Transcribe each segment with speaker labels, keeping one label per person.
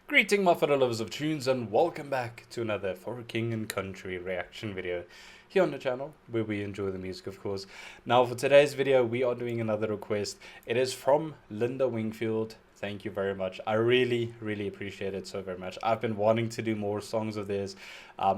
Speaker 1: Greeting my fellow lovers of tunes and welcome back to another For King and Country reaction video here on the channel where we enjoy the music, of course. Now for today's video we are doing another request. It is from Linda Wingfield. Thank you very much. I really appreciate it so very much. I've been wanting to do more songs of theirs.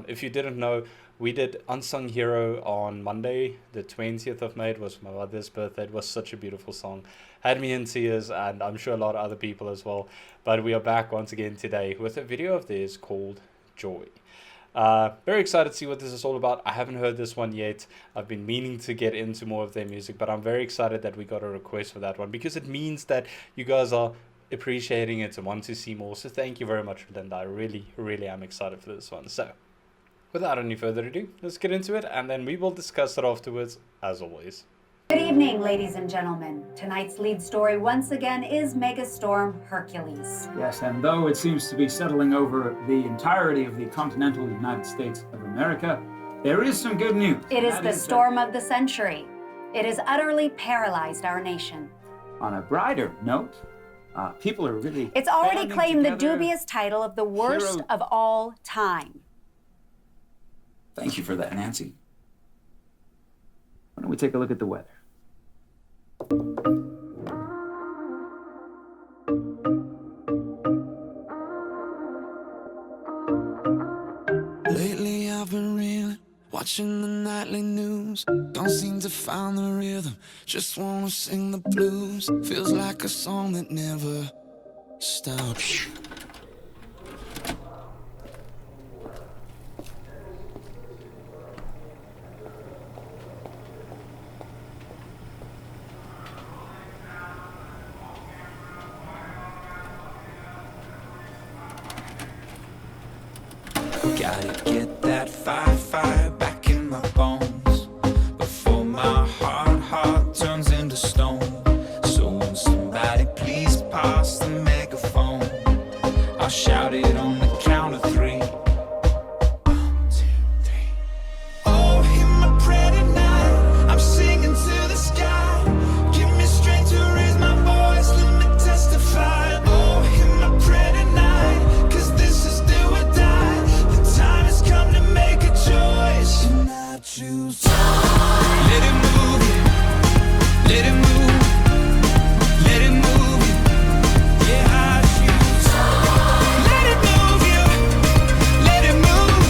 Speaker 1: If you didn't know, we did Unsung Hero on Monday, the 20th of May. It was my mother's birthday. It was such a beautiful song. Had me in tears, and I'm sure a lot of other people as well. But we are back once again today with a video of theirs called Joy. Very excited to see what this is all about. I haven't heard this one yet. I've been meaning to get into more of their music, but I'm very excited that we got a request for that one because it means that you guys are appreciating it and want to see more. So thank you very much, Linda. I really am excited for this one. So without any further ado, let's get into it and then we will discuss it afterwards as always.
Speaker 2: Good evening, ladies and gentlemen. Tonight's lead story once again is Megastorm Hercules.
Speaker 3: Yes, and though it seems to be settling over the entirety of the continental United States of America, there is some good news.
Speaker 2: It is the storm of the century. It has utterly paralyzed our nation.
Speaker 3: On a brighter note, people are really...
Speaker 2: It's already claimed the dubious title of the worst of all time.
Speaker 3: Thank you for that, Nancy. Why don't we take a look at the weather?
Speaker 4: Lately I've been reeling, watching the nightly news. Don't seem to find the rhythm, just wanna sing the blues. Feels like a song that never stops. Gotta get that fire back in my bones before my heart turns into stone. So when somebody please pass the megaphone, I'll shout it on the count of three. 1, 2, 3. Oh, hear my prayer tonight. I'm singing to the sky. Give me strength to raise my voice. Let me testify. Oh, hear my prayer tonight. 'Cause this is do or die. Time has come to make a choice, and I choose. Let it move you, let it move, let it move you. Yeah, I choose. Let it move you, let it move,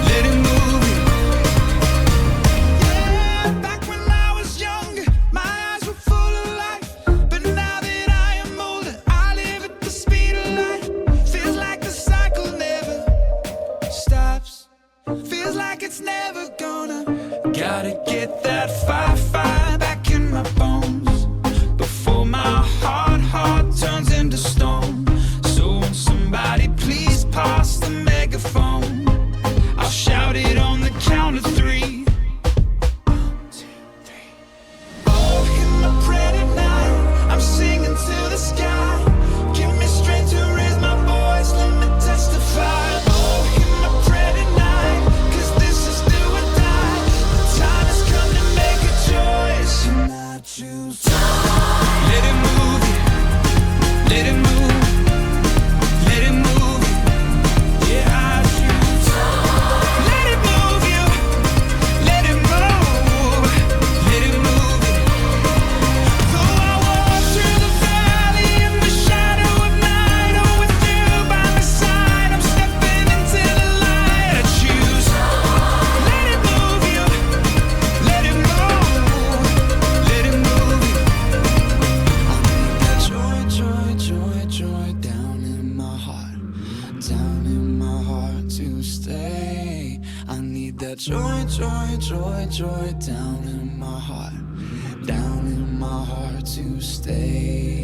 Speaker 4: let it move you. Yeah, back when I was younger, my eyes were full of life, but now that I am older, I live at the speed of light. Feels like the cycle never stops, feels like it's never gonna. Gotta get that fire back in my bones before my heart turns into stone. So when somebody please pass the megaphone, I'll shout it on the count of three. 1, 2, 3. Oh, hear my prayer tonight. I'm singing to the sky. Give me strength to raise my voice. Let me testify. Choose. Let it move you, let it move, let it move you. Yeah, I choose. Let it move you, let it move, let it move you. Though I walk through the valley in the shadow of night, oh, with you by my side, I'm stepping into the light. I choose. Let it move you, let it move. Joy down in my heart to stay. I need that joy down in my heart to stay.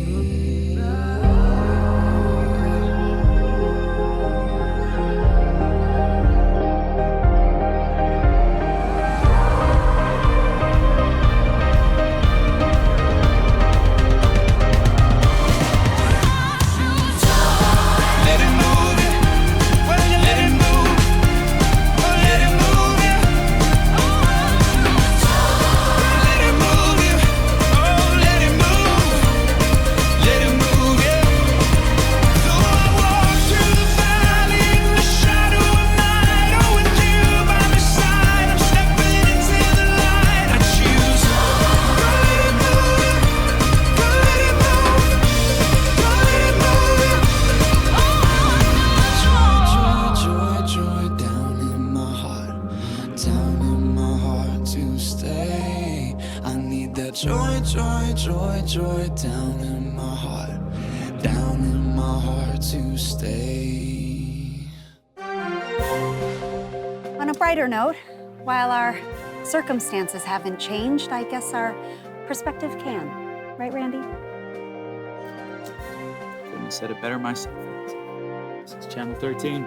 Speaker 4: joy, joy down in my heart to stay.
Speaker 2: On a brighter note, while our circumstances haven't changed, I guess our perspective can. Right, Randy?
Speaker 3: Couldn't have said it better myself. This is Channel 13,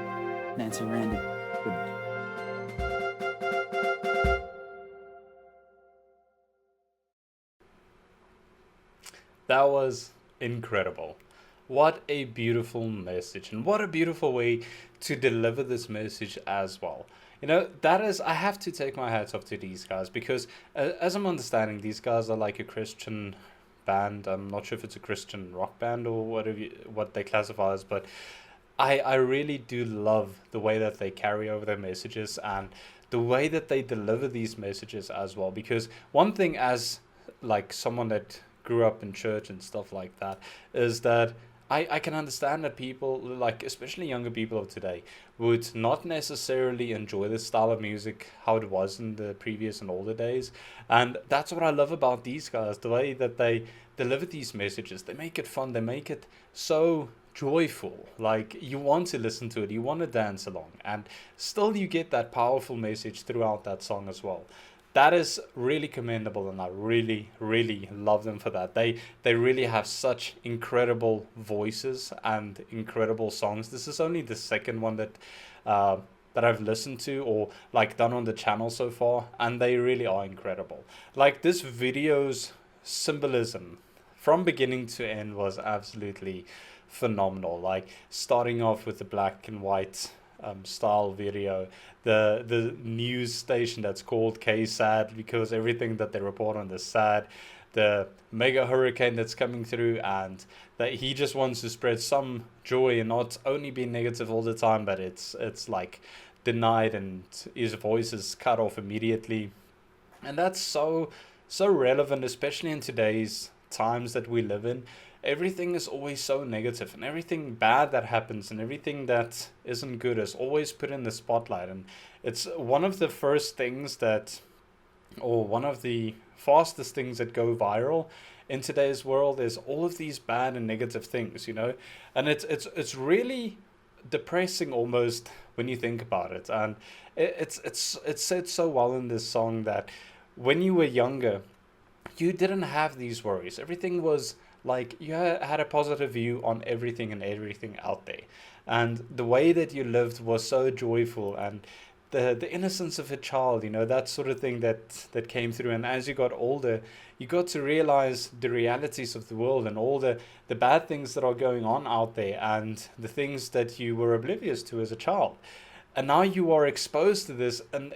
Speaker 3: Nancy and Randy. Good night.
Speaker 1: That was incredible. What a beautiful message, and what a beautiful way to deliver this message as well. You know, that is, I have to take my hats off to these guys, because as I'm understanding, these guys are like a Christian band. I'm not sure if it's a Christian rock band or whatever what they classify as, but I really do love the way that they carry over their messages and the way that they deliver these messages as well. Because one thing, as like someone that grew up in church and stuff like that, is that I can understand that people, like especially younger people of today, would not necessarily enjoy this style of music how it was in the previous and older days. And that's what I love about these guys, the way that they deliver these messages. They make it fun, they make it so joyful, like you want to listen to it, you want to dance along, and still you get that powerful message throughout that song as well. That is really commendable, and I really, really love them for that. They really have such incredible voices and incredible songs. This is only the second one that I've listened to or like done on the channel so far, and they really are incredible. Like this video's symbolism from beginning to end was absolutely phenomenal. Like starting off with the black and white style video, the news station that's called KSAD because everything that they report on is sad, the mega hurricane that's coming through, and that he just wants to spread some joy and not only be negative all the time, but it's like denied, and his voice is cut off immediately. And that's so relevant, especially in today's times that we live in. Everything is always so negative, and everything bad that happens and everything that isn't good is always put in the spotlight. And it's one of the first things that, or one of the fastest things that go viral in today's world, is all of these bad and negative things, you know. And it's really depressing almost when you think about it. And it's said so well in this song that when you were younger, you didn't have these worries. Everything was like you had a positive view on everything and everything out there, and the way that you lived was so joyful, and the innocence of a child, you know, that sort of thing that came through. And as you got older, you got to realize the realities of the world and all the bad things that are going on out there, and the things that you were oblivious to as a child. And now you are exposed to this, and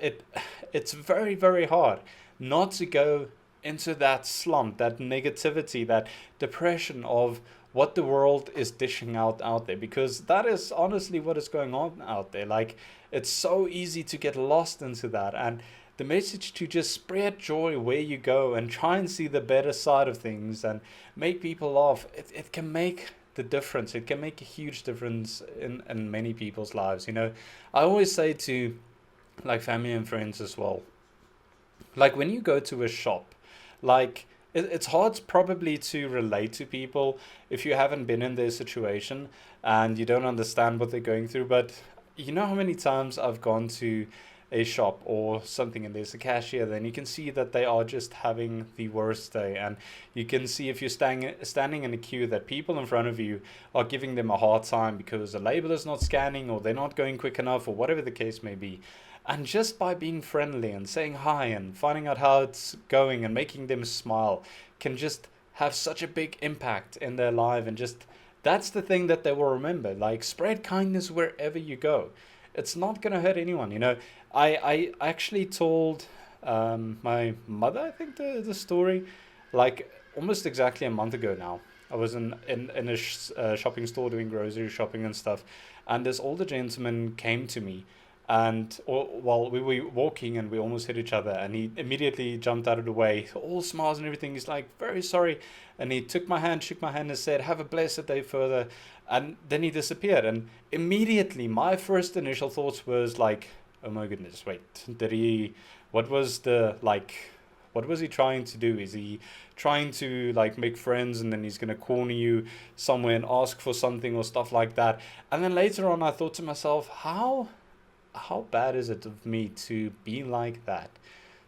Speaker 1: it's very, very hard not to go into that slump, that negativity, that depression of what the world is dishing out there, because that is honestly what is going on out there. Like, it's so easy to get lost into that, and the message to just spread joy where you go and try and see the better side of things and make people laugh, it can make the difference. It can make a huge difference in many people's lives, you know. I always say to like family and friends as well, like when you go to a shop, like it's hard probably to relate to people if you haven't been in their situation and you don't understand what they're going through. But you know how many times I've gone to a shop or something and there's a cashier, then you can see that they are just having the worst day, and you can see if you're standing in a queue that people in front of you are giving them a hard time because the label is not scanning or they're not going quick enough or whatever the case may be. And just by being friendly and saying hi and finding out how it's going and making them smile can just have such a big impact in their life. And just that's the thing that they will remember. Like, spread kindness wherever you go. It's not going to hurt anyone, you know. I actually told my mother, I think, the story like almost exactly a month ago now. I was in a shopping store doing grocery shopping and stuff, and this older gentleman came to me. And while we were walking and we almost hit each other, and he immediately jumped out of the way, all smiles and everything. He's like, very sorry. And he took my hand, shook my hand and said, have a blessed day further. And then he disappeared. And immediately my first initial thoughts was like, oh my goodness, wait, what was the, like, What was he trying to do? Is he trying to like make friends and then he's going to corner you somewhere and ask for something or stuff like that? And then later on I thought to myself, how bad is it of me to be like that?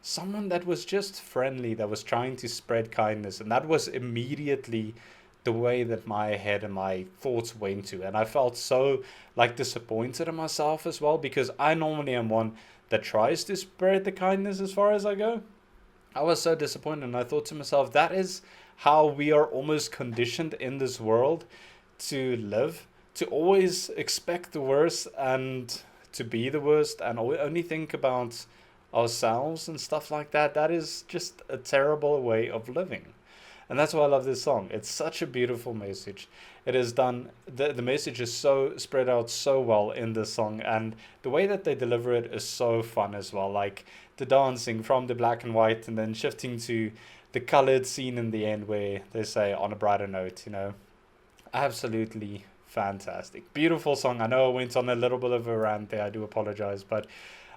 Speaker 1: Someone that was just friendly, that was trying to spread kindness, and that was immediately the way that my head and my thoughts went to. And I felt so like disappointed in myself as well, because I normally am one that tries to spread the kindness as far as I go. I was so disappointed, and I thought to myself, that is how we are almost conditioned in this world to live, to always expect the worst and to be the worst and only think about ourselves and stuff like that. That is just a terrible way of living. And that's why I love this song. It's such a beautiful message. It is done, the message is so spread out so well in this song, and the way that they deliver it is so fun as well. Like the dancing from the black and white and then shifting to the colored scene in the end where they say on a brighter note, you know. Absolutely fantastic. Beautiful song. I know I went on a little bit of a rant there. I do apologize, but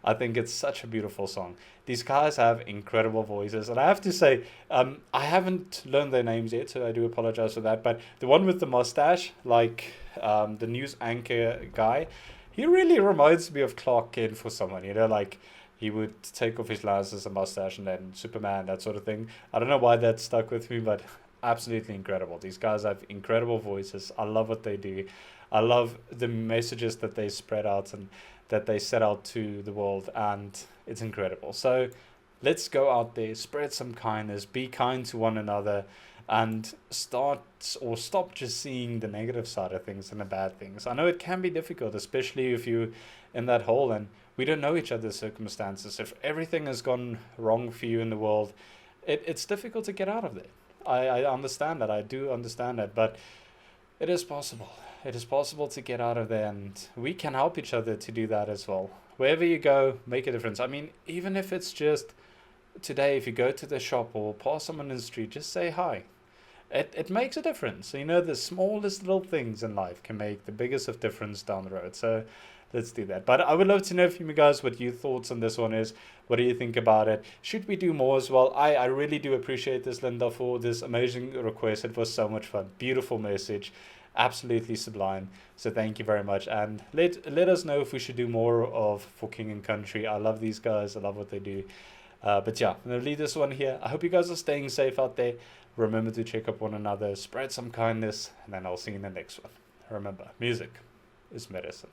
Speaker 1: I think it's such a beautiful song. These guys have incredible voices, and I have to say, I haven't learned their names yet, so I do apologize for that. But the one with the mustache, like the news anchor guy, he really reminds me of Clark Kent for someone, you know, like he would take off his glasses and mustache and then Superman, that sort of thing. I don't know why that stuck with me, but absolutely incredible. These guys have incredible voices. I love what they do. I love the messages that they spread out and that they set out to the world, and it's incredible. So let's go out there, spread some kindness, be kind to one another, and stop just seeing the negative side of things and the bad things. I know it can be difficult, especially if you're in that hole and we don't know each other's circumstances. If everything has gone wrong for you in the world, it's difficult to get out of there. I understand that. I do understand that, but it is possible. It is possible to get out of there, and we can help each other to do that as well. Wherever you go, make a difference. I mean, even if it's just today, if you go to the shop or pass someone in the street, just say hi. It makes a difference. You know, the smallest little things in life can make the biggest of difference down the road. So let's do that. But I would love to know from you guys what your thoughts on this one is. What do you think about it? Should we do more as well? I really do appreciate this, Linda, for this amazing request. It was so much fun. Beautiful message. Absolutely sublime. So thank you very much. And let us know if we should do more of For King and Country. I love these guys. I love what they do. But yeah, I'm going to leave this one here. I hope you guys are staying safe out there. Remember to check up one another. Spread some kindness. And then I'll see you in the next one. Remember, music is medicine.